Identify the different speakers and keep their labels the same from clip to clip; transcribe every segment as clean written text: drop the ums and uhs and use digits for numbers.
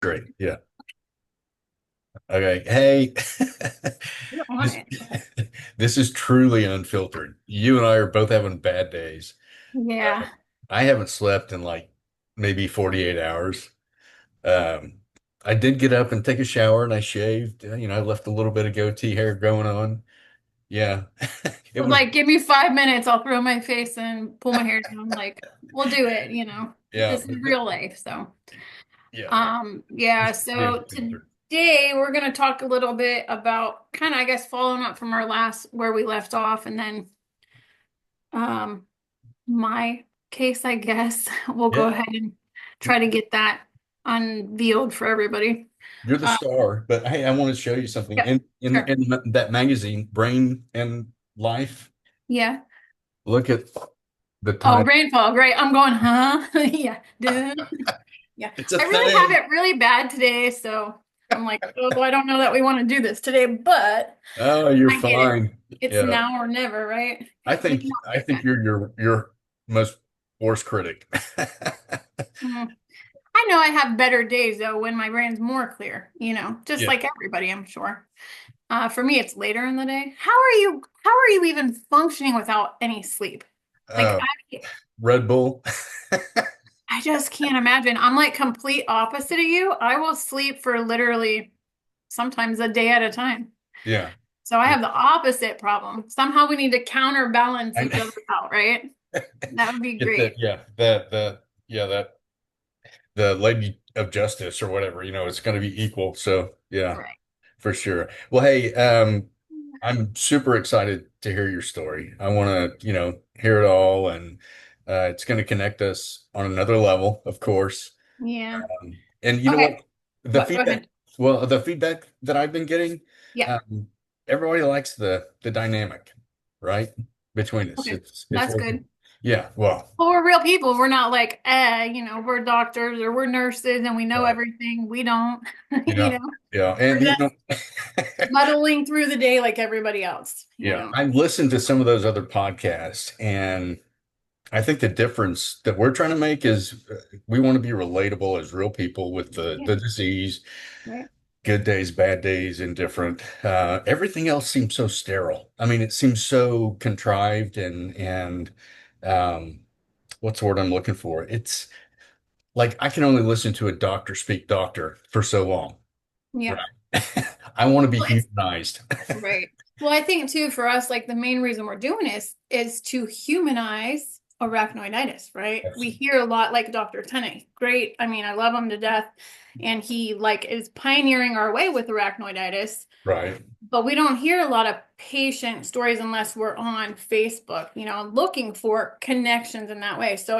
Speaker 1: Great. Yeah. Okay. Hey,
Speaker 2: You're on
Speaker 1: this
Speaker 2: it.
Speaker 1: this is truly unfiltered. You and I are both having bad days. Uh,
Speaker 2: Yeah.
Speaker 1: I haven't slept in like maybe 48 hours. Um, I did get up and take a shower and I shaved. I left a little bit of goatee hair going on. Yeah. It was,
Speaker 2: Like, give me 5 minutes, I'll throw my face and pull my hair down. Like, we'll do it.
Speaker 1: yeah,
Speaker 2: This is real life. So,
Speaker 1: yeah.
Speaker 2: yeah,
Speaker 1: It's pretty
Speaker 2: so
Speaker 1: unfiltered.
Speaker 2: today we're gonna talk a little bit about kind of, I guess, following up from our last where we left off, and then um my case, I guess. We'll go
Speaker 1: Yeah.
Speaker 2: ahead and try to get that unveiled for everybody.
Speaker 1: You're the
Speaker 2: Uh,
Speaker 1: star, but hey, I want to show you something
Speaker 2: yeah, sure.
Speaker 1: in that magazine, Brain and Life.
Speaker 2: Yeah.
Speaker 1: Look at the
Speaker 2: Oh,
Speaker 1: title.
Speaker 2: brain fog, right? I'm going, huh? Yeah. Duh. Yeah.
Speaker 1: It's a
Speaker 2: I really have
Speaker 1: thing.
Speaker 2: it really bad today, so I'm like, oh, I don't know that we want to do this today, but
Speaker 1: Oh, you're
Speaker 2: I get it.
Speaker 1: fine.
Speaker 2: It's
Speaker 1: Yeah.
Speaker 2: now or never, right?
Speaker 1: I
Speaker 2: Maybe
Speaker 1: think
Speaker 2: not
Speaker 1: I
Speaker 2: right
Speaker 1: think
Speaker 2: now.
Speaker 1: you're most worst critic.
Speaker 2: Mm. I know I have better days though when my brain's more clear, just
Speaker 1: Yeah.
Speaker 2: like everybody, I'm sure. For me, it's later in the day. How are you even functioning without any sleep? Like
Speaker 1: Uh,
Speaker 2: I,
Speaker 1: Red Bull.
Speaker 2: I just can't imagine. I'm like complete opposite of you. I will sleep for literally sometimes a day at a time.
Speaker 1: Yeah.
Speaker 2: So I
Speaker 1: Yeah.
Speaker 2: have the opposite problem. Somehow we need to counterbalance each
Speaker 1: I
Speaker 2: other out, right? That would be
Speaker 1: get that.
Speaker 2: great.
Speaker 1: Yeah. That the Lady of Justice or whatever, it's going to be equal. So yeah,
Speaker 2: Right.
Speaker 1: for sure. Well, hey, I'm super excited to hear your story. I want to, hear it all, and it's going to connect us on another level, of course.
Speaker 2: Yeah.
Speaker 1: And you know
Speaker 2: Okay.
Speaker 1: what? The
Speaker 2: What? Go
Speaker 1: feedback,
Speaker 2: ahead.
Speaker 1: well, the feedback that I've been getting,
Speaker 2: Yeah.
Speaker 1: um, everybody likes the dynamic, right? Between us.
Speaker 2: Okay.
Speaker 1: It's
Speaker 2: That's
Speaker 1: working.
Speaker 2: good.
Speaker 1: Yeah, well,
Speaker 2: Well, we're real people. We're not like, we're doctors or we're nurses and we know
Speaker 1: right.
Speaker 2: everything. We don't,
Speaker 1: Yeah. Yeah.
Speaker 2: we're
Speaker 1: And
Speaker 2: just muddling through the day like everybody else, you
Speaker 1: yeah,
Speaker 2: know.
Speaker 1: I've listened to some of those other podcasts, and I think the difference that we're trying to make is we want to be relatable as real people with
Speaker 2: Yeah.
Speaker 1: the disease,
Speaker 2: Right.
Speaker 1: good days, bad days, indifferent. Everything else seems so sterile. I mean, it seems so contrived and um, what's the word I'm looking for? It's like I can only listen to a doctor speak doctor for so long,
Speaker 2: Yeah.
Speaker 1: right? I want to be
Speaker 2: Well, it's
Speaker 1: humanized.
Speaker 2: right. Well, I think too for us, like the main reason we're doing this is to humanize arachnoiditis, right? We
Speaker 1: Absolutely.
Speaker 2: hear a lot like Dr. Tennant. Great. I mean, I love him to death. And he like is pioneering our way with arachnoiditis,
Speaker 1: Right.
Speaker 2: but we don't hear a lot of patient stories unless we're on Facebook, looking for connections in that way. So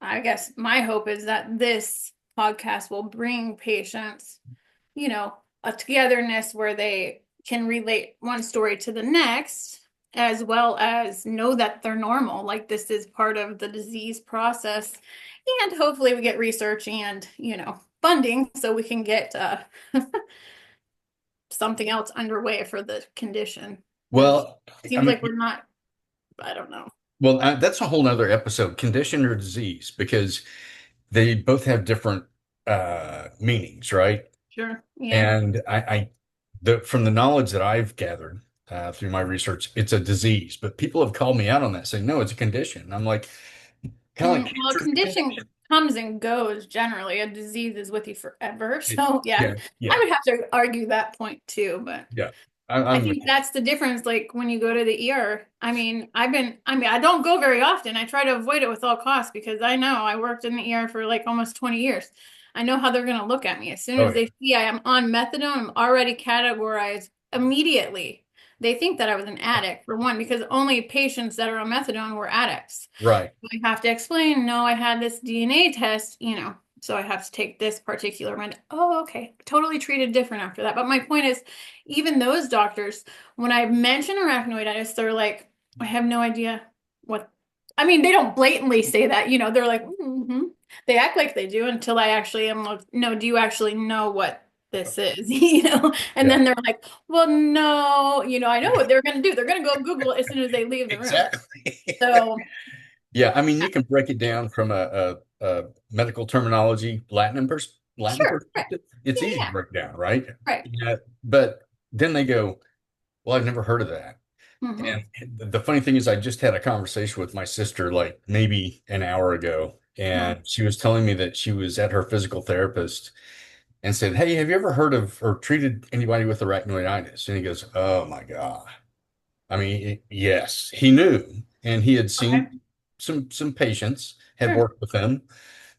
Speaker 2: I guess my hope is that this podcast will bring patients you know, a togetherness where they can relate one story to the next, as well as know that they're normal, like this is part of the disease process. And hopefully we get research and funding so we can get something else underway for the condition. Because
Speaker 1: Well,
Speaker 2: it
Speaker 1: I
Speaker 2: seems
Speaker 1: mean,
Speaker 2: like we're not, I don't know.
Speaker 1: that's a whole nother episode, condition or disease, because they both have different meanings, right?
Speaker 2: Sure. Yeah.
Speaker 1: And from the knowledge that I've gathered through my research, it's a disease. But people have called me out on that, saying, "No, it's a condition." I'm like, kind of like
Speaker 2: Well, a
Speaker 1: cancer is a
Speaker 2: condition
Speaker 1: condition.
Speaker 2: comes and goes generally. A disease is with you forever. So, yeah,
Speaker 1: Yeah,
Speaker 2: I
Speaker 1: yeah,
Speaker 2: would have to argue that point too. But
Speaker 1: yeah.
Speaker 2: I
Speaker 1: I'm with
Speaker 2: think
Speaker 1: you.
Speaker 2: that's the difference. Like when you go to the ER, I don't go very often. I try to avoid it with all costs because I know I worked in the ER for like almost 20 years. I know how they're going to look at me. As soon
Speaker 1: Oh
Speaker 2: as
Speaker 1: yeah,
Speaker 2: they see I am on methadone, I'm already categorized immediately. They think that I was an addict for one, because only patients that are on methadone were addicts.
Speaker 1: right.
Speaker 2: I have to explain, no, I had this DNA test, so I have to take this particular med. Oh, okay. Totally treated different after that. But my point is, even those doctors, when I mention arachnoiditis, they're like, I have no idea what. I mean, they don't blatantly say that, they're like, mm-hmm. They act like they do until I actually am like, no, do you actually know what this is? And
Speaker 1: Yeah,
Speaker 2: then they're like, well, no, I know what they're going to do. They're going to go Google it as soon as they leave the room.
Speaker 1: exactly.
Speaker 2: So,
Speaker 1: Yeah, I mean, you can break it down from a medical terminology, Latin Latin
Speaker 2: Sure. Right.
Speaker 1: perspective, it's
Speaker 2: Yeah,
Speaker 1: easy to
Speaker 2: yeah.
Speaker 1: break down, right?
Speaker 2: Right.
Speaker 1: Yeah. But then they go, well, I've never heard of that.
Speaker 2: Hmm.
Speaker 1: And the funny thing is, I just had a conversation with my sister like maybe an hour ago,
Speaker 2: Hmm.
Speaker 1: and she was telling me that she was at her physical therapist and said, "Hey, have you ever heard of or treated anybody with arachnoiditis?" And he goes, "Oh my God." I mean, yes, he knew, and he had seen
Speaker 2: Okay.
Speaker 1: some patients, had
Speaker 2: Sure.
Speaker 1: worked with them,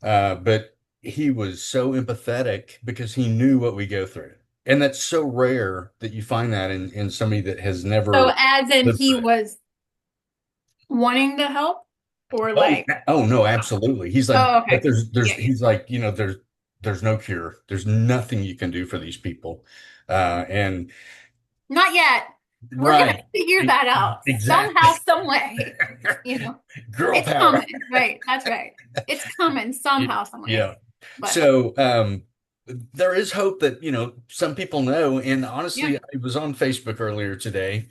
Speaker 1: but he was so empathetic because he knew what we go through. And that's so rare that you find that in somebody that has
Speaker 2: So
Speaker 1: never
Speaker 2: as in
Speaker 1: lived
Speaker 2: he
Speaker 1: through it.
Speaker 2: was wanting to help or
Speaker 1: Oh,
Speaker 2: like,
Speaker 1: oh no, absolutely. He's like,
Speaker 2: oh,
Speaker 1: but
Speaker 2: okay. Yeah, yeah.
Speaker 1: he's like, there's no cure. There's nothing you can do for these people. And
Speaker 2: Not yet. We're gonna
Speaker 1: right,
Speaker 2: figure that out
Speaker 1: exactly.
Speaker 2: somehow, some way. You know,
Speaker 1: Girl
Speaker 2: it's
Speaker 1: power.
Speaker 2: coming. Right. That's right. It's coming somehow, some way.
Speaker 1: Yeah.
Speaker 2: But
Speaker 1: So, there is hope that, some people know. And
Speaker 2: yeah.
Speaker 1: honestly, I was on Facebook earlier today,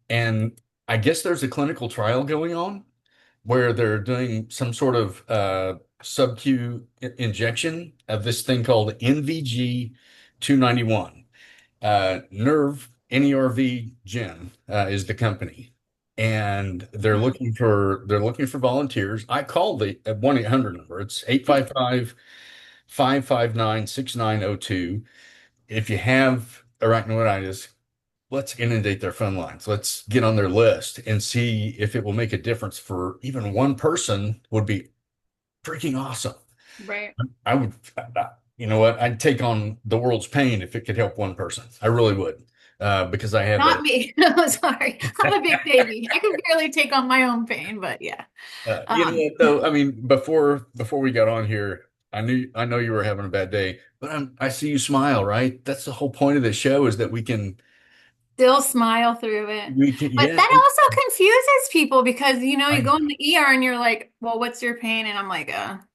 Speaker 1: and I guess there's a clinical trial going on where they're doing some sort of sub-Q injection of this thing called NVG 291. NERV Gen is the company. And they're looking for volunteers. I called the 1-800 number. It's 855-559-6902. If you have arachnoiditis, let's inundate their phone lines. Let's get on their list and see if it will make a difference for even one person would be freaking awesome.
Speaker 2: Right.
Speaker 1: I would, you know what? I'd take on the world's pain if it could help one person. I really would, because I have
Speaker 2: Not me. No, sorry. I'm a big baby. I can barely take on my own pain, but yeah.
Speaker 1: you know
Speaker 2: Um,
Speaker 1: what though? I mean, before we got on here, I know you were having a bad day, but I see you smile, right? That's the whole point of the show is that
Speaker 2: Still smile through it. But
Speaker 1: yeah,
Speaker 2: that also confuses people because
Speaker 1: I
Speaker 2: you go in
Speaker 1: know.
Speaker 2: the ER and you're like, well, what's your pain? And I'm like,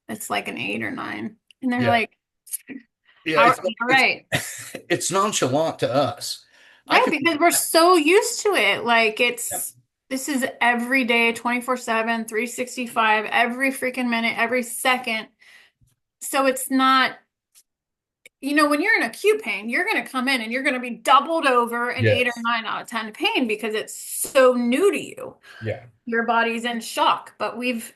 Speaker 2: it's like an 8 or 9. And they're
Speaker 1: Yeah,
Speaker 2: like,
Speaker 1: yeah.
Speaker 2: all
Speaker 1: It's
Speaker 2: right.
Speaker 1: it's nonchalant to us. I
Speaker 2: Right,
Speaker 1: can.
Speaker 2: because we're so used to it. Like
Speaker 1: Yeah.
Speaker 2: this is every day, 24/7, 365, every freaking minute, every second. So it's not, when you're in acute pain, you're going to come in and you're going to be doubled over an 8 or
Speaker 1: Yes.
Speaker 2: 9 out of 10 pain because it's so new to you.
Speaker 1: Yeah.
Speaker 2: Your body's in shock, but we've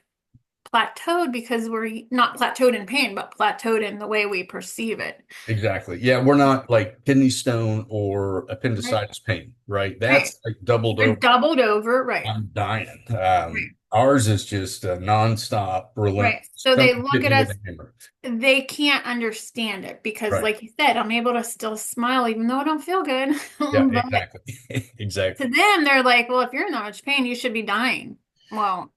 Speaker 2: plateaued because we're not plateaued in pain, but plateaued in the way we perceive it.
Speaker 1: Exactly. Yeah, we're not like kidney stone or
Speaker 2: Right.
Speaker 1: appendicitis pain, right?
Speaker 2: Right.
Speaker 1: That's like doubled
Speaker 2: You're
Speaker 1: over.
Speaker 2: doubled over. Right.
Speaker 1: I'm dying.
Speaker 2: Right.
Speaker 1: Ours is just a nonstop,
Speaker 2: Right.
Speaker 1: relentless.
Speaker 2: So they
Speaker 1: Somebody
Speaker 2: look
Speaker 1: hit
Speaker 2: at
Speaker 1: me with
Speaker 2: us,
Speaker 1: a hammer.
Speaker 2: they can't understand it because,
Speaker 1: Right.
Speaker 2: like you said, I'm able to still smile even though I don't feel good.
Speaker 1: Yeah,
Speaker 2: But
Speaker 1: exactly.
Speaker 2: to
Speaker 1: Exactly.
Speaker 2: them, they're like, well, if you're in that much pain, you should be dying. Well,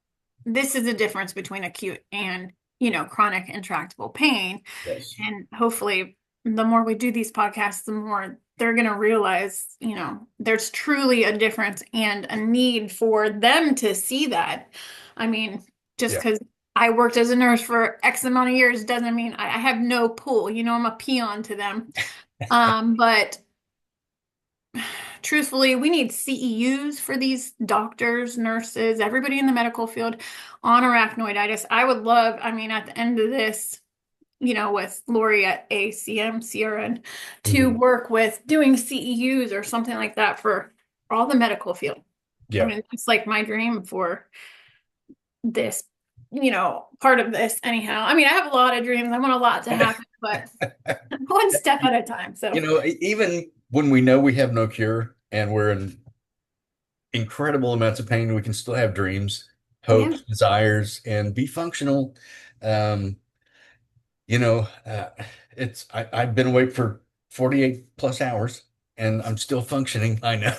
Speaker 2: this is the difference between acute and, chronic intractable pain.
Speaker 1: Yes.
Speaker 2: And hopefully, the more we do these podcasts, the more they're going to realize, there's truly a difference and a need for them to see that. I mean, just
Speaker 1: Yeah.
Speaker 2: because I worked as a nurse for X amount of years doesn't mean I have no pull. I'm a peon to them. But truthfully, we need CEUs for these doctors, nurses, everybody in the medical field on arachnoiditis. I would love, I mean, at the end of this, with Lori at ACM, CRN, to
Speaker 1: Mhm.
Speaker 2: work with doing CEUs or something like that for all the medical field. I
Speaker 1: Yeah.
Speaker 2: mean, it's like my dream for this, part of this anyhow. I mean, I have a lot of dreams. I want a lot to happen, but one step at a time. So,
Speaker 1: Even when we know we have no cure and we're in incredible amounts of pain, we can still have dreams,
Speaker 2: yeah.
Speaker 1: hopes, desires, and be functional. Um, you know, uh, I've been awake for 48 plus hours and I'm still functioning. I know.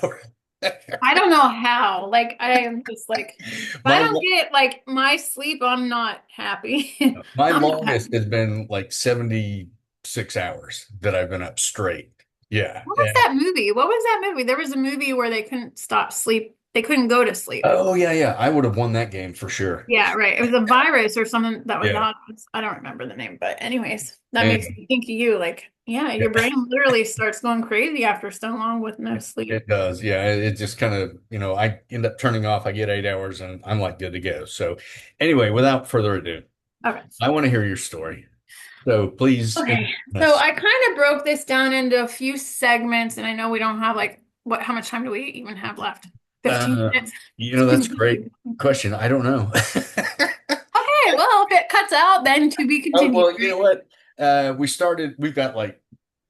Speaker 2: I don't know how. Like, I am just like, if I
Speaker 1: My
Speaker 2: don't
Speaker 1: lo-
Speaker 2: get like my sleep, I'm not happy.
Speaker 1: my
Speaker 2: I'm not
Speaker 1: longest
Speaker 2: happy.
Speaker 1: has been like 76 hours that I've been up straight. Yeah.
Speaker 2: What was that movie? What was that movie? There was a movie where they couldn't stop sleep. They couldn't go to sleep.
Speaker 1: Oh yeah, yeah. I would have won that game for sure.
Speaker 2: Yeah, right. It was a virus or something that was
Speaker 1: Yeah.
Speaker 2: on. I don't remember the name, but anyways, that makes
Speaker 1: Anyway,
Speaker 2: me think of you. Like, yeah,
Speaker 1: yeah,
Speaker 2: your brain literally starts going crazy after so long with no sleep.
Speaker 1: it does. Yeah. It just kind of, I end up turning off. I get 8 hours and I'm like good to go. So anyway, without further ado,
Speaker 2: Okay.
Speaker 1: I want to hear your story. So please
Speaker 2: Okay,
Speaker 1: enlighten
Speaker 2: so
Speaker 1: us.
Speaker 2: I kind of broke this down into a few segments, and I know we don't have like how much time do we even have left? 15
Speaker 1: Uh,
Speaker 2: minutes?
Speaker 1: that's a great question. I don't know.
Speaker 2: Okay, well, if it cuts out, then to be
Speaker 1: Oh,
Speaker 2: continued,
Speaker 1: well, you know
Speaker 2: right?
Speaker 1: what? We've got like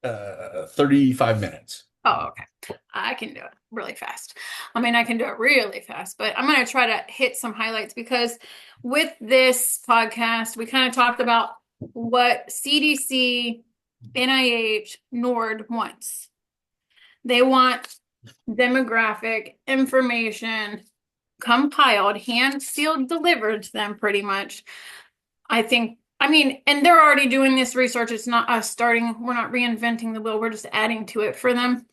Speaker 1: 35 minutes.
Speaker 2: Oh, okay. I can do it really fast. I mean, I can do it really fast, but I'm going to try to hit some highlights because with this podcast, we kind of talked about what CDC, NIH, NORD wants. They want demographic information compiled, hand sealed, delivered to them pretty much. I think, I mean, and they're already doing this research. It's not us starting, we're not reinventing the wheel, we're just adding to it for them,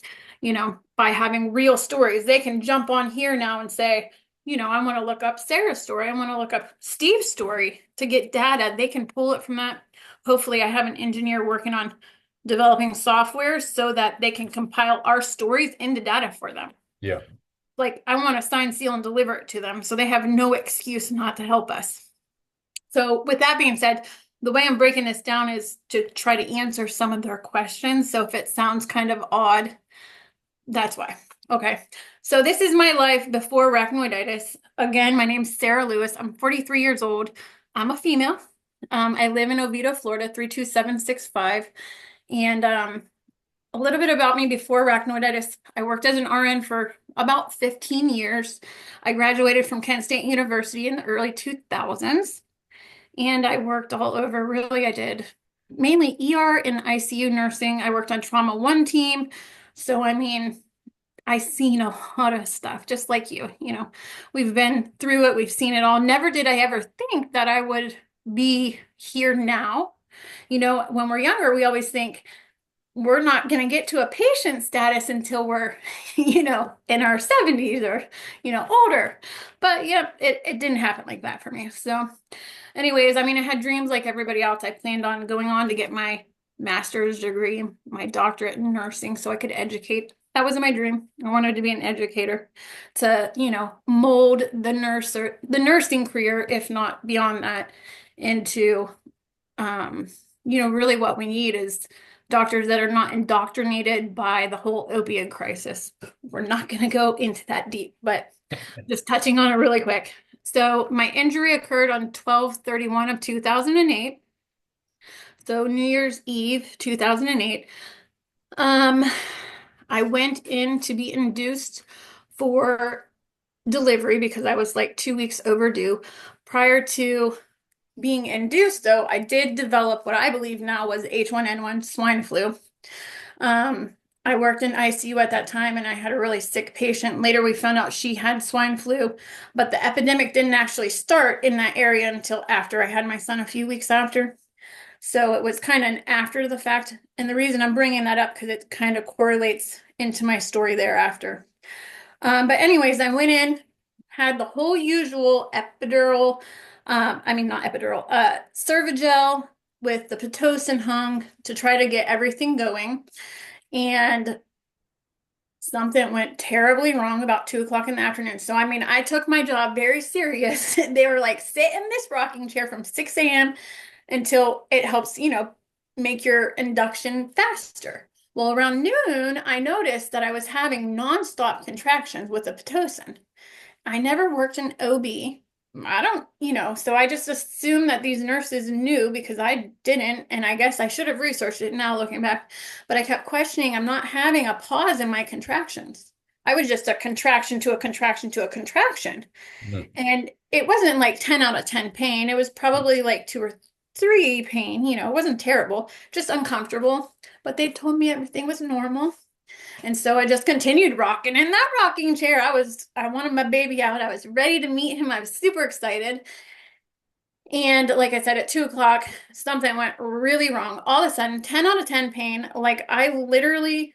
Speaker 2: by having real stories. They can jump on here now and say, I want to look up Sarah's story. I want to look up Steve's story to get data. They can pull it from that. Hopefully, I have an engineer working on developing software so that they can compile our stories into data for them.
Speaker 1: Yeah.
Speaker 2: Like, I want to sign, seal, and deliver it to them so they have no excuse not to help us. So, with that being said, the way I'm breaking this down is to try to answer some of their questions. So, if it sounds kind of odd, that's why. Okay. So, this is my life before arachnoiditis. Again, my name's Sarah Lewis. I'm 43 years old. I'm a female. I live in Oviedo, Florida, 32765. And a little bit about me before arachnoiditis. I worked as an RN for about 15 years. I graduated from Kent State University in the early 2000s. And I worked all over, really. I did mainly ER and ICU nursing. I worked on trauma one team. So, I mean, I've seen a lot of stuff, just like you. We've been through it, we've seen it all. Never did I ever think that I would be here now. When we're younger, we always think we're not going to get to a patient status until we're, in our 70s or, older. But yeah, it didn't happen like that for me. So, anyways, I mean, I had dreams like everybody else. I planned on going on to get my master's degree, my doctorate in nursing, so I could educate. That was my dream. I wanted to be an educator to, mold the nursing career, if not beyond that, into, um, really what we need is doctors that are not indoctrinated by the whole opiate crisis. We're not going to go into that deep, but just touching on it really quick. So my injury occurred on 12/31 of 2008. So New Year's Eve, 2008. Um, I went in to be induced for delivery because I was like 2 weeks overdue. Prior to being induced, though, I did develop what I believe now was H1N1 swine flu. Um, I worked in ICU at that time and I had a really sick patient. Later, we found out she had swine flu, but the epidemic didn't actually start in that area until after I had my son a few weeks after. So it was kind of an after the fact. And the reason I'm bringing that up because it kind of correlates into my story thereafter. But anyways, I went in, had the whole usual epidural, I mean, not epidural, Cervigel with the Pitocin hung to try to get everything going. And something went terribly wrong about 2 o'clock in the afternoon. So, I mean, I took my job very serious. They were like, sit in this rocking chair from 6 a.m. until it helps, make your induction faster. Well, around noon, I noticed that I was having nonstop contractions with the Pitocin. I never worked in OB. I don't, so I just assumed that these nurses knew because I didn't, and I guess I should have researched it now looking back. But I kept questioning, I'm not having a pause in my contractions. I was just a contraction to a contraction to a contraction.
Speaker 1: Mm.
Speaker 2: And it wasn't like 10 out of 10 pain. It was probably like 2 or 3 pain, it wasn't terrible, just uncomfortable. But they told me everything was normal. And so I just continued rocking in that rocking chair. I wanted my baby out. I was ready to meet him. I was super excited. And like I said, at 2 o'clock, something went really wrong. All of a sudden, 10 out of 10 pain. Like I literally,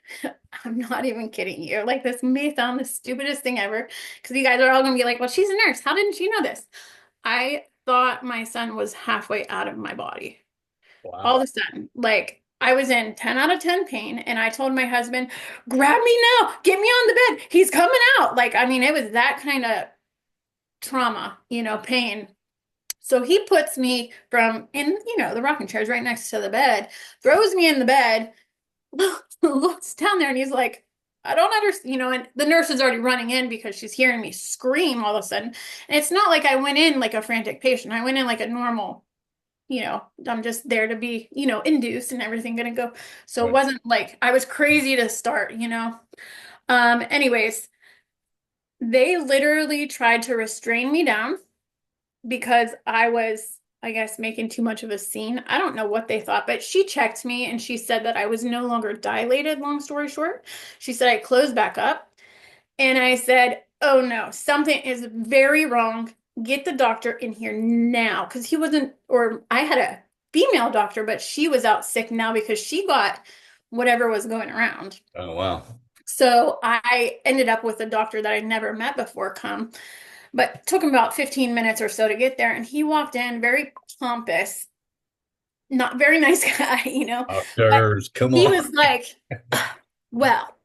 Speaker 2: I'm not even kidding you. Like this may sound the stupidest thing ever because you guys are all going to be like, well, she's a nurse. How didn't she know this? I thought my son was halfway out of my body all of
Speaker 1: Wow.
Speaker 2: a sudden. Like I was in 10 out of 10 pain, and I told my husband, grab me now, get me on the bed. He's coming out. Like, I mean, it was that kind of trauma, pain. So he puts me from in, the rocking chair is right next to the bed, throws me in the bed, looks down there and he's like, I don't understand, and the nurse is already running in because she's hearing me scream all of a sudden. And it's not like I went in like a frantic patient. I went in like a normal, I'm just there to be, induced and everything gonna go. So it
Speaker 1: Right.
Speaker 2: wasn't like I was crazy to start. Anyways, they literally tried to restrain me down because I was, I guess, making too much of a scene. I don't know what they thought, but she checked me and she said that I was no longer dilated, long story short. She said I closed back up. And I said, oh no, something is very wrong. Get the doctor in here now. Because he wasn't, or I had a female doctor, but she was out sick now because she got whatever was going around.
Speaker 1: Oh, wow.
Speaker 2: So I ended up with a doctor that I'd never met before come, but it took him about 15 minutes or so to get there. And he walked in very pompous, not very nice guy. But
Speaker 1: Doctors, come
Speaker 2: he
Speaker 1: on.
Speaker 2: was like, well,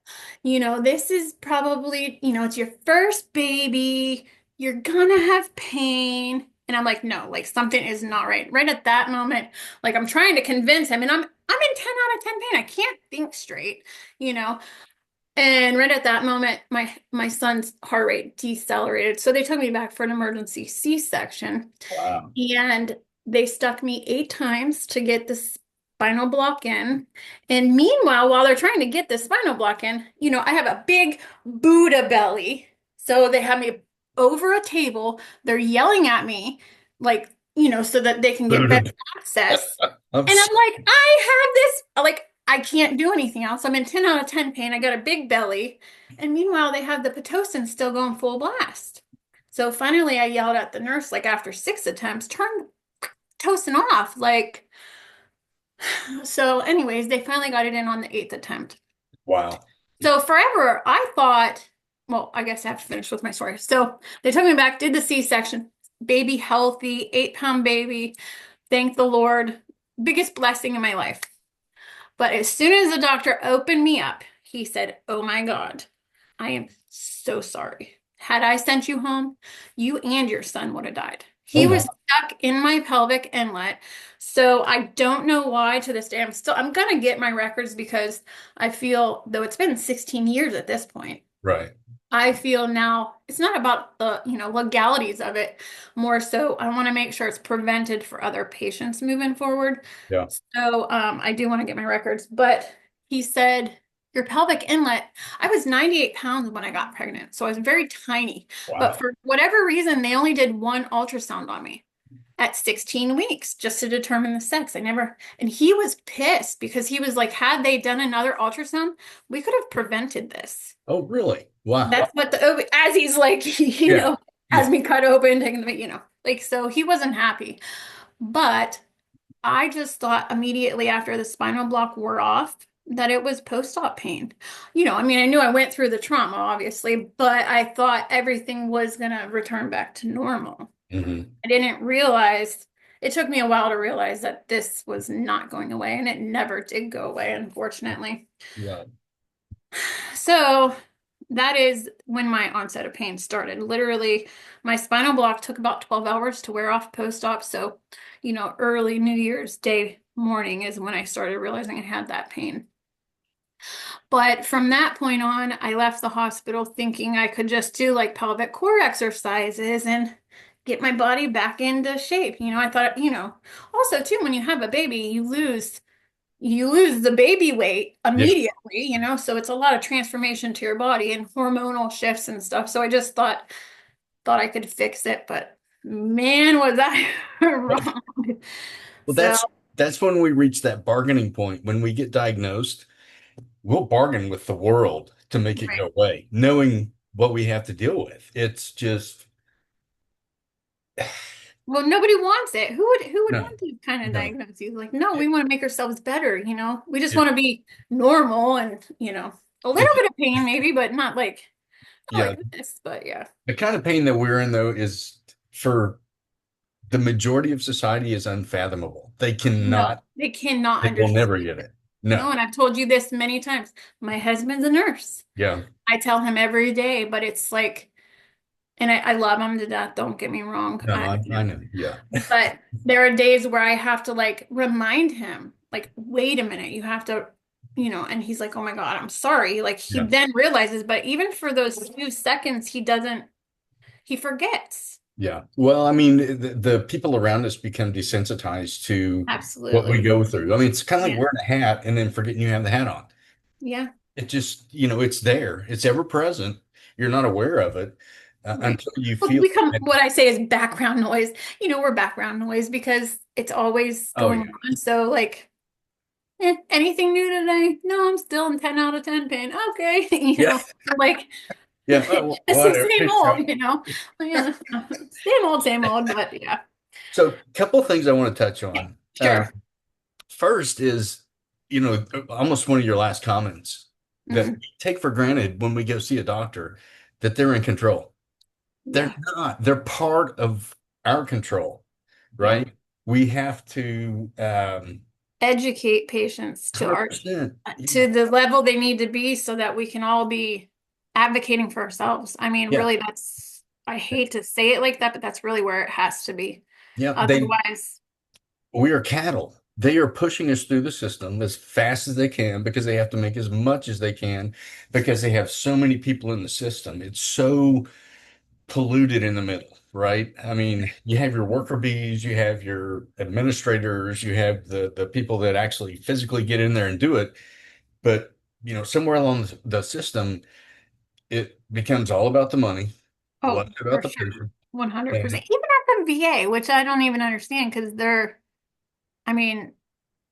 Speaker 2: this is probably, it's your first baby. You're gonna have pain. And I'm like, no, like something is not right. Right at that moment, like I'm trying to convince him, and I'm in 10 out of 10 pain. I can't think straight, you know. And right at that moment, my son's heart rate decelerated. So they took me back for an emergency C-section.
Speaker 1: Wow.
Speaker 2: And they stuck me 8 times to get the spinal block in. And meanwhile, while they're trying to get the spinal block in, I have a big Buddha belly. So they have me over a table. They're yelling at me, like, so that they can get better
Speaker 1: Booted.
Speaker 2: access.
Speaker 1: I'm
Speaker 2: And
Speaker 1: s-
Speaker 2: I'm like, I have this, like, I can't do anything else. I'm in 10 out of 10 pain. I got a big belly. And meanwhile, they have the Pitocin still going full blast. So finally, I yelled at the nurse, like after 6 attempts, turn Pitocin off. Like, so, anyways, they finally got it in on the 8th attempt.
Speaker 1: wow.
Speaker 2: So, forever, I thought, well, I guess I have to finish with my story. So, they took me back, did the C-section, baby healthy, 8-pound baby. Thank the Lord. Biggest blessing in my life. But as soon as the doctor opened me up, he said, oh my God, I am so sorry. Had I sent you home, you and your son would have died.
Speaker 1: Oh,
Speaker 2: He
Speaker 1: my.
Speaker 2: was stuck in my pelvic inlet. So I don't know why to this day. I'm gonna get my records because I feel, though it's been 16 years at this point,
Speaker 1: Right.
Speaker 2: I feel now it's not about the, legalities of it. More so, I want to make sure it's prevented for other patients moving forward.
Speaker 1: Yeah.
Speaker 2: So, I do want to get my records, but he said your pelvic inlet. I was 98 pounds when I got pregnant, so I was very tiny. But
Speaker 1: Wow.
Speaker 2: for whatever reason, they only did one ultrasound on me at 16 weeks just to determine the sex. And he was pissed because he was like, had they done another ultrasound, we could have prevented this.
Speaker 1: Oh, really? Wow.
Speaker 2: That's what as he's like,
Speaker 1: Yeah.
Speaker 2: has
Speaker 1: Yeah.
Speaker 2: me cut open, taking the, like, so he wasn't happy. But I just thought immediately after the spinal block wore off that it was post-op pain. I mean, I knew I went through the trauma, obviously, but I thought everything was gonna return back to normal.
Speaker 1: Hmm.
Speaker 2: I didn't realize, it took me a while to realize that this was not going away, and it never did go away, unfortunately.
Speaker 1: Yeah.
Speaker 2: So that is when my onset of pain started. Literally, my spinal block took about 12 hours to wear off post-op. So, early New Year's Day morning is when I started realizing I had that pain. But from that point on, I left the hospital thinking I could just do like pelvic core exercises and get my body back into shape. I thought, also too, when you have a baby, you lose the baby weight
Speaker 1: Yeah.
Speaker 2: immediately, so it's a lot of transformation to your body and hormonal shifts and stuff. So I just thought I could fix it, but man, was I wrong.
Speaker 1: Well,
Speaker 2: So
Speaker 1: that's when we reach that bargaining point. When we get diagnosed, we'll bargain with the world to make it
Speaker 2: right.
Speaker 1: go away, knowing what we have to deal with. It's just
Speaker 2: Well, nobody wants it. Who would
Speaker 1: no,
Speaker 2: want these kind of
Speaker 1: no.
Speaker 2: diagnoses? Like, no, we
Speaker 1: It,
Speaker 2: want to make ourselves better. We just
Speaker 1: it,
Speaker 2: want to be normal and, a little
Speaker 1: it,
Speaker 2: bit of pain maybe, but not
Speaker 1: yeah,
Speaker 2: like this. But yeah.
Speaker 1: the kind of pain that we're in though is for the majority of society is unfathomable.
Speaker 2: No, they cannot
Speaker 1: They will
Speaker 2: understand.
Speaker 1: never get it.
Speaker 2: No,
Speaker 1: No.
Speaker 2: and I've told you this many times. My husband's a nurse.
Speaker 1: Yeah.
Speaker 2: I tell him every day, but it's like and I love him to death, don't get me wrong.
Speaker 1: No, I know. Yeah.
Speaker 2: But there are days where I have to like remind him, like, wait a minute, you have to, and he's like, oh my God, I'm sorry. Like he
Speaker 1: Yeah.
Speaker 2: then realizes, but even for those few seconds, he forgets.
Speaker 1: Yeah. Well, I mean, the people around us become desensitized to what we
Speaker 2: Absolutely.
Speaker 1: go through. I mean, it's kind of like
Speaker 2: Yeah.
Speaker 1: wearing a hat and then forgetting you have the hat on.
Speaker 2: Yeah.
Speaker 1: It just, it's there. It's ever present. You're not aware of it
Speaker 2: Right.
Speaker 1: until you
Speaker 2: Well,
Speaker 1: feel
Speaker 2: become
Speaker 1: it.
Speaker 2: what I say is background noise. We're background noise because it's always
Speaker 1: Oh,
Speaker 2: going
Speaker 1: yeah.
Speaker 2: on. So like, anything new today? No, I'm still in 10 out of 10 pain. Okay.
Speaker 1: Yeah.
Speaker 2: Like
Speaker 1: Yeah. Oh,
Speaker 2: it's the
Speaker 1: whatever.
Speaker 2: same
Speaker 1: Just show.
Speaker 2: old. Yeah. Same old, but yeah.
Speaker 1: So, a couple of things I want to touch on.
Speaker 2: Sure.
Speaker 1: First is, almost one of your last comments that
Speaker 2: Mhm.
Speaker 1: we take for granted when we go see a doctor that they're in control. They're
Speaker 2: Yeah.
Speaker 1: not. They're part of our control,
Speaker 2: Yeah.
Speaker 1: right? We have to,
Speaker 2: Educate patients to our
Speaker 1: 100%.
Speaker 2: to
Speaker 1: Yeah.
Speaker 2: the level they need to be so that we can all be advocating for ourselves. I mean,
Speaker 1: Yeah.
Speaker 2: really, I hate to say it like that, but that's really where it has to be.
Speaker 1: Yeah.
Speaker 2: Otherwise,
Speaker 1: We are cattle. They are pushing us through the system as fast as they can because they have to make as much as they can because they have so many people in the system. It's so polluted in the middle, right? I mean, you have your worker bees, you have your administrators, you have the people that actually physically get in there and do it. But, somewhere along the system, it becomes all about the money, less
Speaker 2: oh,
Speaker 1: about
Speaker 2: for
Speaker 1: the
Speaker 2: sure.
Speaker 1: patient.
Speaker 2: 100%.
Speaker 1: And
Speaker 2: Even at the VA, which I don't even understand because I mean,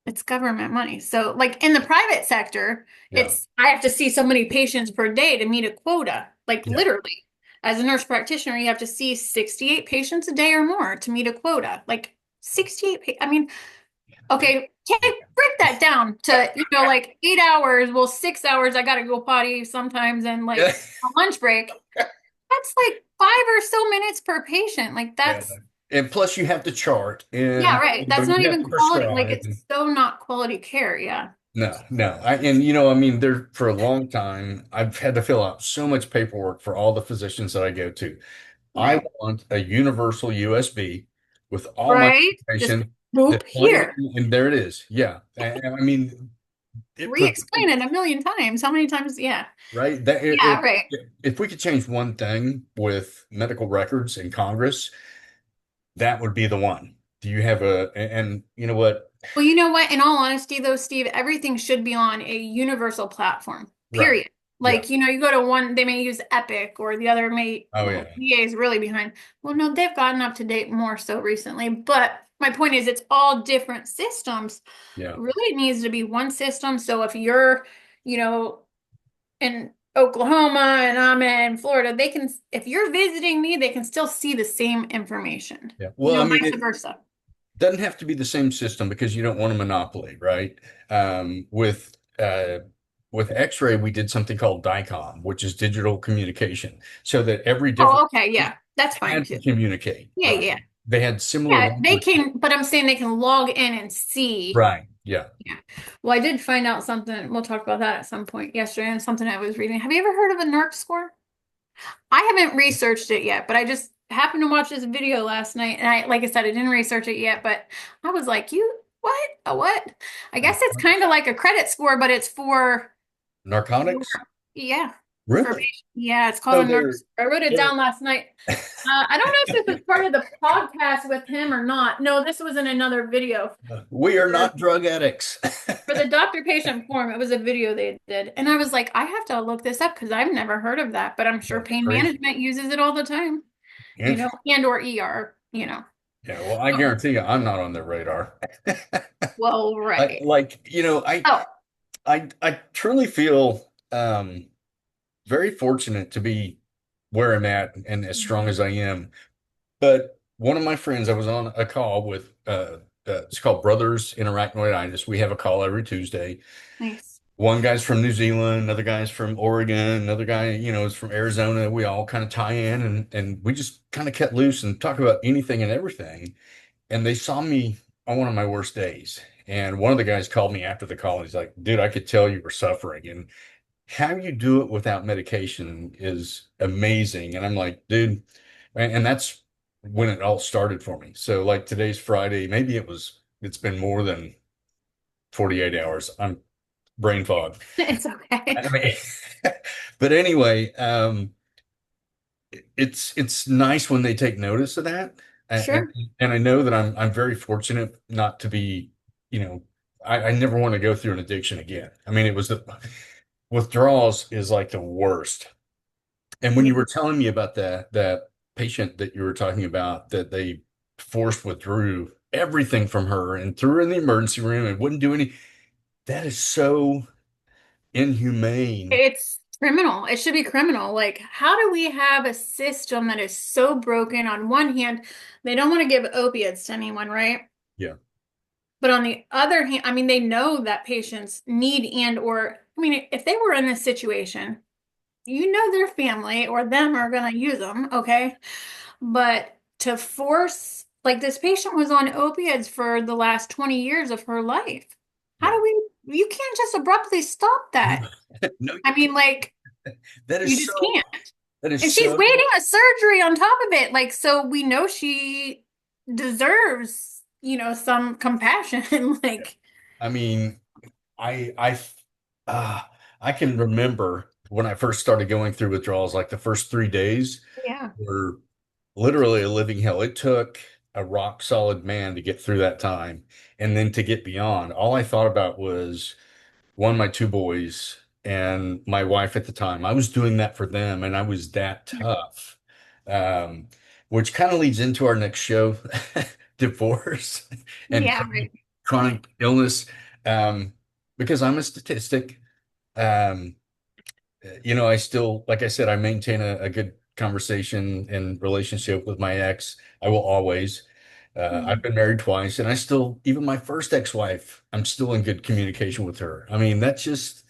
Speaker 2: it's government money. So, like in the private sector,
Speaker 1: yeah,
Speaker 2: I have to see so many patients per day to meet a quota. Like
Speaker 1: yeah,
Speaker 2: literally, as a nurse practitioner, you have to see 68 patients a day or more to meet a quota. Like 68, I mean, okay, break that down to, like 8 hours. Well, 6 hours, I gotta go potty sometimes and
Speaker 1: yeah,
Speaker 2: like a lunch break. That's like 5 or so minutes per patient. Like
Speaker 1: yeah.
Speaker 2: that's
Speaker 1: And plus you have to chart
Speaker 2: Yeah,
Speaker 1: and
Speaker 2: right. That's not
Speaker 1: you have
Speaker 2: even
Speaker 1: to
Speaker 2: quality. Like
Speaker 1: prescribe.
Speaker 2: it's so not quality care. Yeah.
Speaker 1: No, no. I mean, there for a long time, I've had to fill out so much paperwork for all the physicians that I go to. I
Speaker 2: Yeah.
Speaker 1: want a universal USB with all my
Speaker 2: Right? Just
Speaker 1: information
Speaker 2: boop
Speaker 1: that's plugging
Speaker 2: here.
Speaker 1: in, and there it is. Yeah. And I mean, it
Speaker 2: Re-explain it a million times. How many times? Yeah.
Speaker 1: right? That
Speaker 2: Yeah, right.
Speaker 1: if we could change one thing with medical records in Congress, that would be the one. Do you have and you know what?
Speaker 2: Well, you know what? In all honesty, though, Steve, everything should be on a universal platform,
Speaker 1: Right.
Speaker 2: period.
Speaker 1: Yeah.
Speaker 2: Like, you go to one, they may use Epic or the other may,
Speaker 1: Oh
Speaker 2: well,
Speaker 1: yeah.
Speaker 2: EA is really behind. Well, no, they've gotten up to date more so recently. But my point is, it's all different systems.
Speaker 1: Yeah.
Speaker 2: Really, it needs to be one system. So if you're, you know, in Oklahoma and I'm in Florida, if you're visiting me, they can still see the same information,
Speaker 1: Yeah. Well, I mean,
Speaker 2: vice
Speaker 1: it
Speaker 2: versa.
Speaker 1: doesn't have to be the same system because you don't want a monopoly, right? With X-ray, we did something called DICOM, which is digital communication, so that every different
Speaker 2: Oh, okay, yeah, that's fine
Speaker 1: had to
Speaker 2: too.
Speaker 1: communicate,
Speaker 2: Yeah,
Speaker 1: right?
Speaker 2: yeah.
Speaker 1: They had similar
Speaker 2: Yeah, they
Speaker 1: language.
Speaker 2: can, but I'm saying they can log in and see.
Speaker 1: Right. Yeah.
Speaker 2: Yeah. Well, I did find out something. We'll talk about that at some point yesterday and something I was reading. Have you ever heard of a NERC score? I haven't researched it yet, but I just happened to watch this video last night. And like I said, I didn't research it yet, but I was like, what? A what? I guess it's kind of like a credit score, but it's for your,
Speaker 1: Narcotics?
Speaker 2: yeah,
Speaker 1: Really?
Speaker 2: yeah, it's called
Speaker 1: So
Speaker 2: a NERC. I wrote it
Speaker 1: they're
Speaker 2: down last night. I don't know if this was part of the podcast with him or not. No, this was in another video
Speaker 1: we are
Speaker 2: for
Speaker 1: not drug addicts.
Speaker 2: the doctor patient forum. It was a video they did. And I was like, I have to look this up because I've never heard of that, but I'm sure
Speaker 1: That's
Speaker 2: pain
Speaker 1: crazy.
Speaker 2: management uses it all the time,
Speaker 1: Interesting.
Speaker 2: and or ER.
Speaker 1: Yeah, well, I
Speaker 2: Oh,
Speaker 1: guarantee you I'm not on their radar.
Speaker 2: well,
Speaker 1: I
Speaker 2: right.
Speaker 1: like, I
Speaker 2: Oh,
Speaker 1: I truly feel very fortunate to be where I'm at and as strong as I am. But one of my friends, I was on a call with it's called Brothers in Arachnoiditis. We have a call every Tuesday.
Speaker 2: nice.
Speaker 1: One guy's from New Zealand, another guy's from Oregon, another guy, is from Arizona. We all kind of tie in and we just kind of cut loose and talk about anything and everything. And they saw me on one of my worst days. And one of the guys called me after the call. And he's like, dude, I could tell you were suffering. And how you do it without medication is amazing. And I'm like, dude, and that's when it all started for me. So like today's Friday, maybe it's been more than 48 hours. I'm brain fog.
Speaker 2: It's okay.
Speaker 1: I mean, but anyway, it's nice when they take notice of that. And
Speaker 2: Sure.
Speaker 1: and I know that I'm very fortunate not to be, you know, I never want to go through an addiction again. I mean, it was the withdrawals is like the worst. And when
Speaker 2: Yeah.
Speaker 1: you were telling me about that patient that you were talking about that they forced withdrew everything from her and threw her in the emergency room and wouldn't do any, that is so inhumane.
Speaker 2: It's criminal. It should be criminal. Like, how do we have a system that is so broken? On one hand, they don't want to give opiates to anyone, right?
Speaker 1: Yeah.
Speaker 2: But on the other hand, I mean, they know that patients need and or, I mean, if they were in this situation, you know their family or them are going to use them, okay? But to force, like this patient was on opiates for the last 20 years of her life. How
Speaker 1: Yeah.
Speaker 2: do you can't just abruptly stop
Speaker 1: No,
Speaker 2: that.
Speaker 1: no,
Speaker 2: I mean, like,
Speaker 1: that
Speaker 2: you
Speaker 1: is
Speaker 2: just
Speaker 1: so
Speaker 2: can't.
Speaker 1: that is
Speaker 2: And she's
Speaker 1: so
Speaker 2: waiting a surgery on top of it. Like, so we know she deserves, some compassion.
Speaker 1: yeah.
Speaker 2: Like,
Speaker 1: I mean, I uh I can remember when I first started going through withdrawals, like the first 3 days
Speaker 2: yeah.
Speaker 1: were literally a living hell. It took a rock solid man to get through that time and then to get beyond. All I thought about was one, my two boys and my wife at the time. I was doing that for them and I was that tough. Um, which kind of leads into our next show, divorce and
Speaker 2: Yeah, right.
Speaker 1: chronic illness. Um, because I'm a statistic. Um, I still, like I said, I maintain a good conversation and relationship with my ex. I will always. I've
Speaker 2: Mhm.
Speaker 1: been married twice, and I still, even my first ex-wife, I'm still in good communication with her. I mean, that's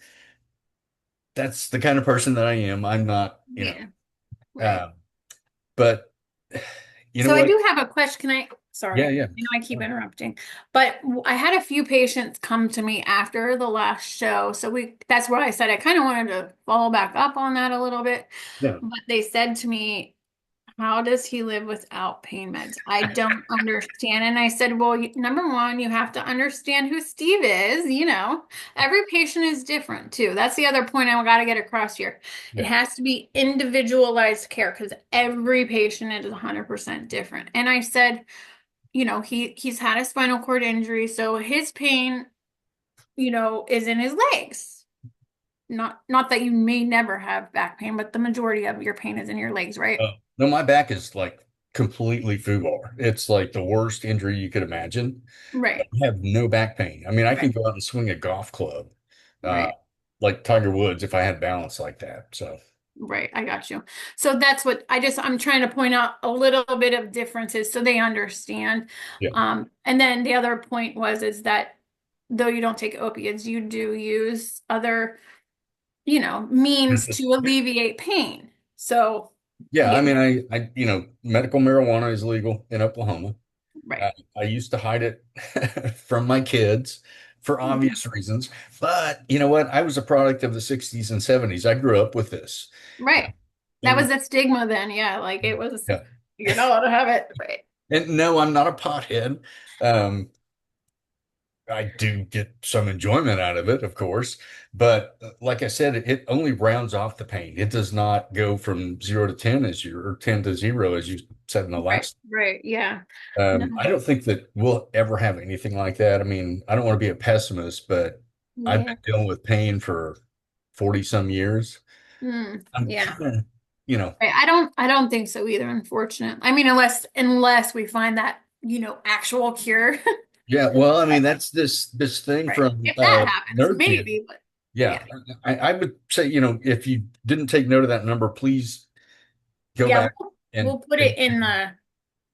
Speaker 1: the kind of person that I am. I'm not,
Speaker 2: Yeah, right.
Speaker 1: uh, but you know
Speaker 2: So I
Speaker 1: what?
Speaker 2: do have a question. Can I, sorry,
Speaker 1: Yeah,
Speaker 2: I
Speaker 1: yeah.
Speaker 2: know I keep interrupting, but I had a few patients come to me after the last show. So that's where I said I kind of wanted to follow back up on that a little bit.
Speaker 1: Yeah.
Speaker 2: But they said to me, how does he live without pain meds? I don't understand. And I said, well, number one, you have to understand who Steve is. Every patient is different too. That's the other point I got to get across here. It
Speaker 1: Yeah.
Speaker 2: has to be individualized care because every patient is 100% different. And I said, he's had a spinal cord injury, so his pain, is in his legs. Not that you may never have back pain, but the majority of your pain is in your legs, right?
Speaker 1: No, my back is like completely foobar. It's like the worst injury you could imagine.
Speaker 2: Right.
Speaker 1: I have no back pain. I mean, I can
Speaker 2: Right.
Speaker 1: go out and swing a golf club, uh,
Speaker 2: Right.
Speaker 1: like Tiger Woods if I had balance like that. So,
Speaker 2: Right, I got you. So that's what I'm trying to point out a little bit of differences so they understand.
Speaker 1: yeah.
Speaker 2: And then the other point is that though you don't take opiates, you do use other, means to alleviate pain. So
Speaker 1: Yeah, I
Speaker 2: yeah,
Speaker 1: mean, medical marijuana is legal in Oklahoma.
Speaker 2: right.
Speaker 1: I used to hide it from my kids for
Speaker 2: Mhm.
Speaker 1: obvious reasons, but you know what? I was a product of the 60s and 70s. I grew up with this.
Speaker 2: Right. That was
Speaker 1: And
Speaker 2: the stigma then. Yeah, like it was,
Speaker 1: yeah,
Speaker 2: you're not allowed to have it. Right.
Speaker 1: and no, I'm not a pothead. Um, I do get some enjoyment out of it, of course, but like I said, it only rounds off the pain. It does not go from 0 to 10 or 10 to 0, as you said in the
Speaker 2: Right.
Speaker 1: last.
Speaker 2: Right. Yeah. No.
Speaker 1: I don't think that we'll ever have anything like that. I mean, I don't want to be a pessimist, but I've
Speaker 2: Yeah.
Speaker 1: been dealing with pain for 40 some years. I'm
Speaker 2: Yeah.
Speaker 1: kind of, you know,
Speaker 2: Right. I don't think so either, unfortunately. I mean, unless we find that, actual cure.
Speaker 1: yeah, well, I mean, that's this thing
Speaker 2: Right.
Speaker 1: from
Speaker 2: If that happens,
Speaker 1: Nerd Kid.
Speaker 2: maybe, but yeah.
Speaker 1: Yeah, I would say, if you didn't take note of that number, please go
Speaker 2: Yeah,
Speaker 1: back
Speaker 2: we'll put
Speaker 1: and
Speaker 2: it in the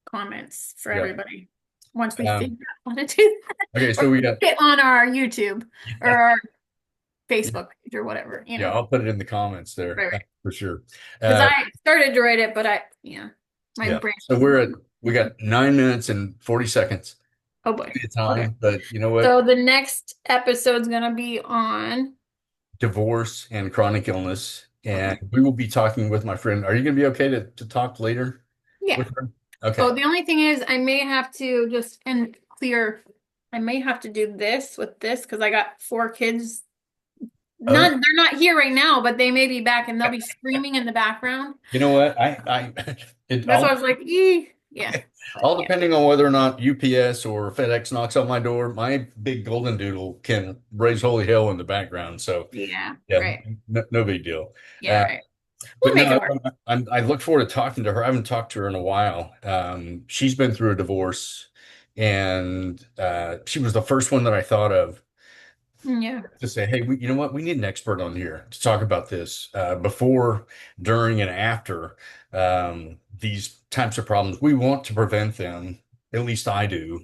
Speaker 2: comments for
Speaker 1: yeah.
Speaker 2: everybody once we
Speaker 1: Um,
Speaker 2: figure out how to do that.
Speaker 1: okay,
Speaker 2: Or
Speaker 1: so we
Speaker 2: put
Speaker 1: got
Speaker 2: it on our YouTube or
Speaker 1: yeah,
Speaker 2: our
Speaker 1: yeah,
Speaker 2: Facebook page or whatever,
Speaker 1: yeah, I'll put it in the comments there
Speaker 2: Right, right.
Speaker 1: for sure.
Speaker 2: Because
Speaker 1: Uh,
Speaker 2: I started to write it, but my
Speaker 1: yeah,
Speaker 2: brain
Speaker 1: so
Speaker 2: wasn't working.
Speaker 1: we got 9 minutes and 40 seconds
Speaker 2: Oh boy. Okay.
Speaker 1: time, but you know what?
Speaker 2: So the next episode's gonna be on
Speaker 1: divorce and chronic illness. And
Speaker 2: Okay.
Speaker 1: we will be talking with my friend. Are you going to be okay to talk later
Speaker 2: Yeah.
Speaker 1: with her? Okay.
Speaker 2: Oh, the only thing is I may have to just and clear, I may have to do this with this because I got four kids.
Speaker 1: Oh,
Speaker 2: None, they're not here right now, but they may be back and they'll be screaming in the background.
Speaker 1: you know what? It
Speaker 2: That's why I was like, yeah. But
Speaker 1: all
Speaker 2: yeah.
Speaker 1: depending on whether or not UPS or FedEx knocks on my door, my big golden doodle can raise holy hell in the background. So
Speaker 2: Yeah.
Speaker 1: yeah,
Speaker 2: Right.
Speaker 1: no big deal.
Speaker 2: Yeah,
Speaker 1: Uh,
Speaker 2: right. We'll
Speaker 1: but
Speaker 2: make
Speaker 1: no,
Speaker 2: it work.
Speaker 1: I look forward to talking to her. I haven't talked to her in a while. She's been through a divorce, and she was the first one that I thought of
Speaker 2: Yeah.
Speaker 1: to say, "Hey, you know what? We need an expert on here to talk about this before, during, and after these types of problems. We want to prevent them. At least I do.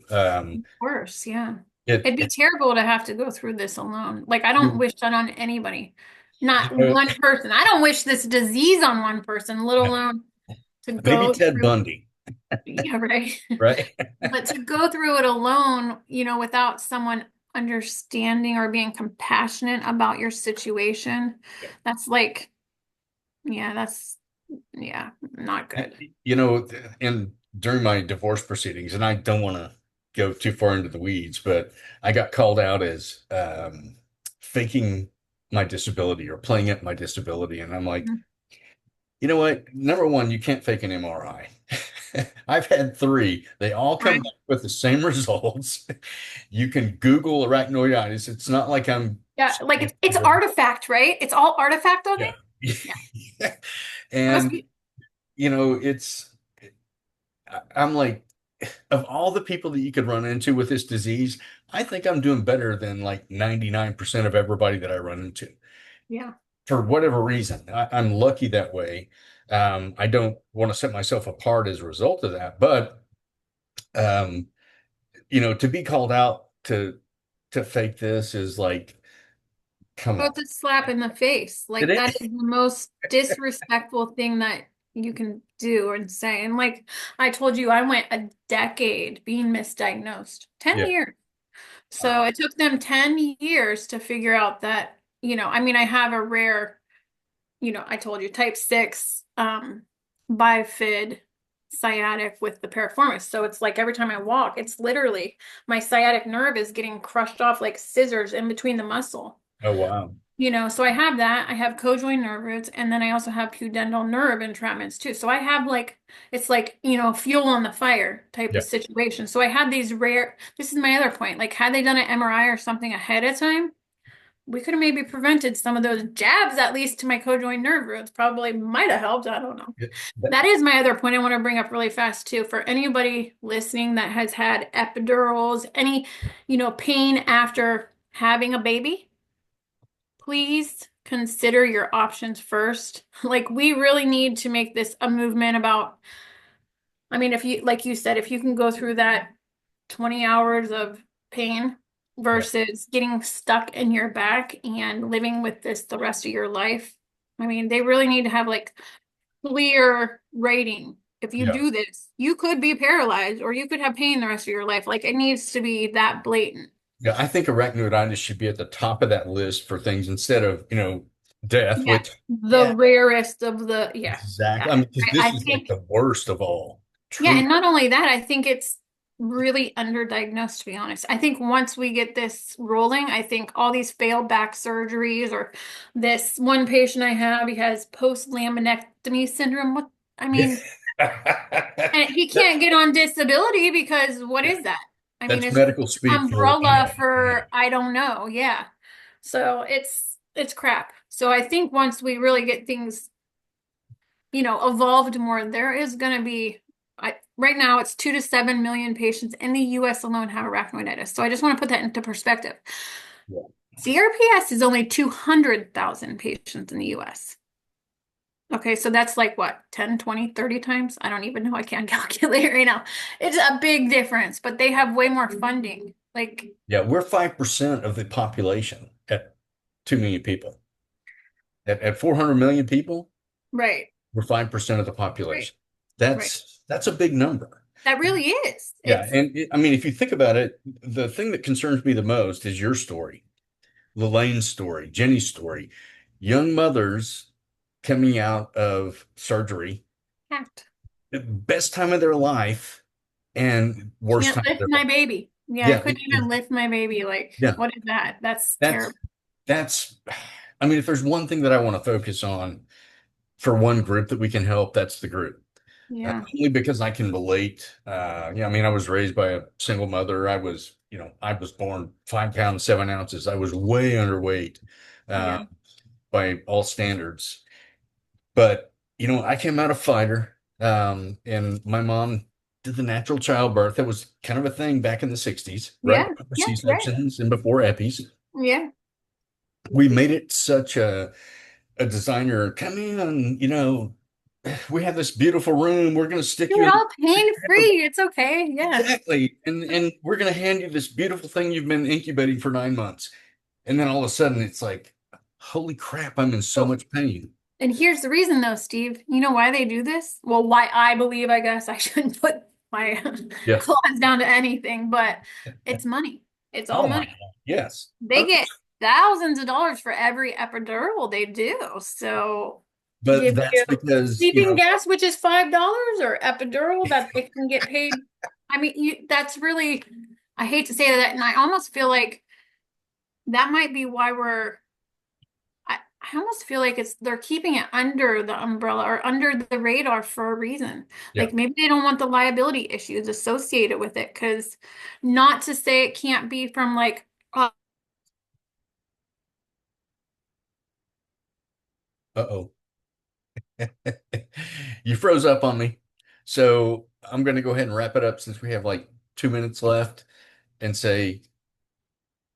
Speaker 2: Worse, yeah.
Speaker 1: It,
Speaker 2: It'd be
Speaker 1: it
Speaker 2: terrible to have to go through this alone. Like, I don't
Speaker 1: you,
Speaker 2: wish that on anybody.
Speaker 1: you
Speaker 2: Not
Speaker 1: know,
Speaker 2: one person. I don't wish this disease on one person, let alone to
Speaker 1: maybe
Speaker 2: go
Speaker 1: Ted
Speaker 2: through.
Speaker 1: Bundy,
Speaker 2: Yeah, right.
Speaker 1: right?
Speaker 2: But to go through it alone, without someone understanding or being compassionate about your situation, that's like, yeah, yeah, not good.
Speaker 1: You know, in during my divorce proceedings, and I don't want to go too far into the weeds, but I got called out as faking my disability or playing up my disability, and I'm like,
Speaker 2: Mhm.
Speaker 1: you know what? Number one, you can't fake an MRI. I've had three. They all come
Speaker 2: Right?
Speaker 1: back with the same results. You can Google arachnoiditis. It's not like I'm,
Speaker 2: Yeah, like it's artifact, right? It's all artifact on
Speaker 1: yeah.
Speaker 2: it. Yeah. It must
Speaker 1: And,
Speaker 2: be.
Speaker 1: I'm like, of all the people that you could run into with this disease, I think I'm doing better than like 99% of everybody that I run into
Speaker 2: Yeah.
Speaker 1: for whatever reason. I'm lucky that way. I don't want to set myself apart as a result of that, but um, to be called out to fake this is like, come
Speaker 2: Oh,
Speaker 1: on.
Speaker 2: it's a slap in the face.
Speaker 1: Did
Speaker 2: Like that
Speaker 1: it?
Speaker 2: is the most disrespectful thing that you can do and say. And like I told you, I went a decade being misdiagnosed. 10
Speaker 1: Yeah.
Speaker 2: years. So
Speaker 1: Wow.
Speaker 2: it took them 10 years to figure out that, I mean, I have a rare, I told you type 6 bifid sciatic with the piriformis. So it's like every time I walk, it's literally my sciatic nerve is getting crushed off like scissors in between the muscle.
Speaker 1: Oh, wow.
Speaker 2: So I have that. I have cojoin nerve roots, and then I also have pudendal nerve entrapments too. So I have like, it's like, fuel on the fire type
Speaker 1: Yeah.
Speaker 2: of situation. So I had these rare, this is my other point. Like, had they done an MRI or something ahead of time, we could have maybe prevented some of those jabs, at least to my cojoin nerve roots. Probably might have helped. I don't know.
Speaker 1: That-
Speaker 2: That is my other point I want to bring up really fast too. For anybody listening that has had epidurals, any, pain after having a baby, please consider your options first. Like, we really need to make this a movement about, I mean, if you, like you said, if you can go through that 20 hours of pain
Speaker 1: yeah.
Speaker 2: versus getting stuck in your back and living with this the rest of your life. I mean, they really need to have like clear rating. If you
Speaker 1: Yeah.
Speaker 2: do this, you could be paralyzed or you could have pain the rest of your life. Like, it needs to be that blatant.
Speaker 1: Yeah. I think arachnoiditis should be at the top of that list for things instead of, death,
Speaker 2: Yeah.
Speaker 1: which,
Speaker 2: The
Speaker 1: yeah,
Speaker 2: rarest of the, yeah.
Speaker 1: exactly.
Speaker 2: Yeah.
Speaker 1: I mean, 'cause
Speaker 2: I
Speaker 1: this is like
Speaker 2: think,
Speaker 1: the worst of all.
Speaker 2: yeah.
Speaker 1: True.
Speaker 2: And not only that, I think it's really underdiagnosed, to be honest. I think once we get this rolling, I think all these failed back surgeries or this one patient I have, he has post-laminectomy syndrome. What, I
Speaker 1: Yeah.
Speaker 2: mean, and he can't get on disability because what
Speaker 1: Yeah.
Speaker 2: is that? I mean,
Speaker 1: That's
Speaker 2: it's just
Speaker 1: medical speak for
Speaker 2: umbrella
Speaker 1: anything. Yeah.
Speaker 2: for I don't know. Yeah. So it's crap. So I think once we really get things, evolved more, there is going to be right now it's 2 to 7 million patients in the US alone have arachnoiditis. So I just want to put that into perspective.
Speaker 1: Yeah.
Speaker 2: CRPS is only 200,000 patients in the US. Okay, so that's like what, 10, 20, 30 times? I don't even know. I can't calculate right now. It's a big difference, but they have way more funding. Like,
Speaker 1: Yeah. We're 5% of the population at 2 million people. At 400 million people,
Speaker 2: right,
Speaker 1: we're 5% of the
Speaker 2: right,
Speaker 1: population.
Speaker 2: right.
Speaker 1: That's a big number.
Speaker 2: That really is.
Speaker 1: Yeah.
Speaker 2: It's
Speaker 1: And I mean, if you think about it, the thing that concerns me the most is your story. Lelane's story, Jenny's story, young mothers coming out of surgery,
Speaker 2: Hacked.
Speaker 1: the best time of their life and worst
Speaker 2: Can't
Speaker 1: time of
Speaker 2: lift
Speaker 1: their
Speaker 2: my
Speaker 1: life.
Speaker 2: baby. Yeah, I
Speaker 1: Yeah,
Speaker 2: couldn't even lift my baby. Like,
Speaker 1: yeah.
Speaker 2: what is that? That's
Speaker 1: That's
Speaker 2: terrible.
Speaker 1: that's I mean, if there's one thing that I want to focus on for one group that we can help, that's the group.
Speaker 2: Yeah.
Speaker 1: Only because I can relate. Yeah, I mean, I was raised by a single mother. I was born 5 pounds, 7 ounces. I was way underweight, uh,
Speaker 2: Yeah.
Speaker 1: by all standards. But, I came out a fighter, and my mom did the natural childbirth. That was kind of a thing back in the 60s, right?
Speaker 2: Yeah.
Speaker 1: Before
Speaker 2: Yeah. Right.
Speaker 1: C-sections and before EPIs.
Speaker 2: Yeah.
Speaker 1: We made it such a designer, come in, we have this beautiful room. We're going to stick
Speaker 2: Do
Speaker 1: you
Speaker 2: it
Speaker 1: in.
Speaker 2: all pain free. It's okay. Yeah.
Speaker 1: Exactly. And we're going to hand you this beautiful thing you've been incubating for 9 months. And then all of a sudden it's like, holy crap, I'm in so
Speaker 2: Well,
Speaker 1: much pain.
Speaker 2: and here's the reason though, Steve. You know why they do this? Well, why I believe, I guess I shouldn't put my
Speaker 1: Yeah.
Speaker 2: claws down to anything, but it's money. It's all
Speaker 1: Oh my
Speaker 2: money.
Speaker 1: God. Yes.
Speaker 2: They get thousands of dollars for every epidural they do. So
Speaker 1: But
Speaker 2: give
Speaker 1: that's
Speaker 2: you
Speaker 1: because,
Speaker 2: sleeping gas, which is $5, or epidural that they can get paid. I mean, that's really, I hate to say that, and I almost feel like that might be why I almost feel like they're keeping it under the umbrella or under the radar for a reason.
Speaker 1: yeah.
Speaker 2: Like maybe they don't want the liability issues associated with it, because not to say it can't be from like,
Speaker 1: Uh-oh. You froze up on me. So I'm going to go ahead and wrap it up since we have like 2 minutes left and say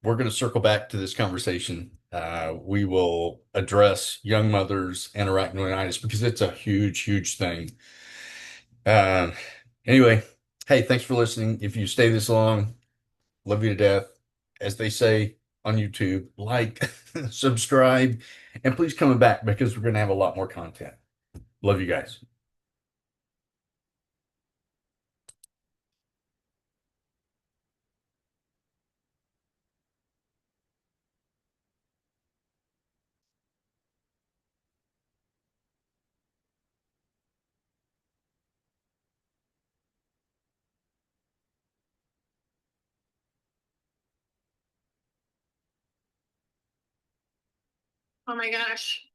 Speaker 1: we're going to circle back to this conversation. We will address young mothers and arachnoiditis because it's a huge, huge thing. Uh, anyway, hey, thanks for listening. If you stay this long, love you to death. As they say on YouTube, like, subscribe, and please come back because we're going to have a lot more content. Love you guys.
Speaker 2: oh my gosh.